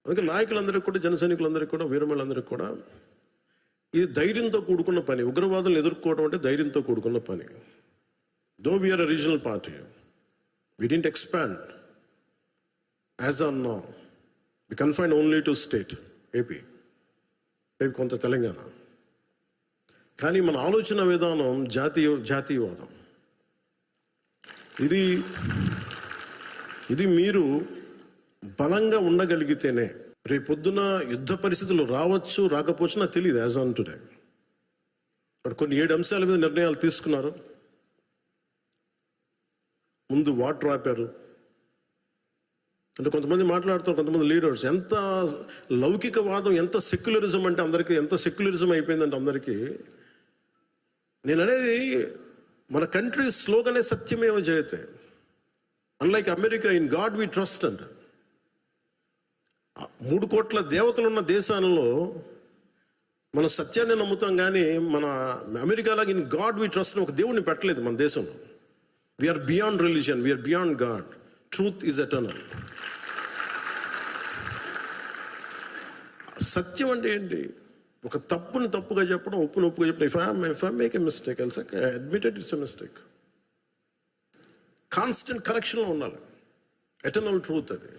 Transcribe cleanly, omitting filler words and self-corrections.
అందుకే నాయకులందరికీ కూడా, జన సైనికులందరికీ కూడా, వీరమలందరికీ కూడా ఇది ధైర్యంతో కూడుకున్న పని. ఉగ్రవాదులను ఎదుర్కోవడం అంటే ధైర్యంతో కూడుకున్న పని. Though we are a regional party, we didn't expand as on now. We confined only to state, AP, కొంత తెలంగాణ. కానీ మన ఆలోచన విధానం జాతీయవాదం. ఇది మీరు బలంగా ఉండగలిగితేనే రేపొద్దున యుద్ధ పరిస్థితులు రావచ్చు, రాకపోవచ్చు నాకు తెలియదు యాజ్ ఆన్ టుడే. బట్ కొన్ని 7 అంశాల మీద నిర్ణయాలు తీసుకున్నారు. ముందు వాటర్ ఆపారు. అంటే కొంతమంది మాట్లాడుతారు, కొంతమంది లీడర్స్, ఎంత లౌకికవాదం, ఎంత సెక్యులరిజం అంటే అందరికీ, ఎంత సెక్యులరిజం అయిపోయిందంటే అందరికీ. నేను అనేది మన కంట్రీ స్లోగనే సత్యమేవ జయతే. Unlike America, in God we trust అంట. 3 కోట్ల దేవతలు ఉన్న దేశాలలో మన సత్యాన్ని నమ్ముతాం, కానీ మన అమెరికాలాగా ఇన్ గాడ్ వి ట్రస్ట్ ఒక దేవుడిని పెట్టలేదు మన దేశంలో. We are beyond religion, we are beyond God. Truth is eternal. సత్యం అంటే ఏంటి? ఒక తప్పుని తప్పుగా చెప్పడం, ఒప్పుని ఒప్పుగా చెప్పడం. If I make a mistake, I'll say admitted it's a mistake. Constant కరెక్షన్లో ఉండాలి. ఎటర్నల్ ట్రూత్ అది.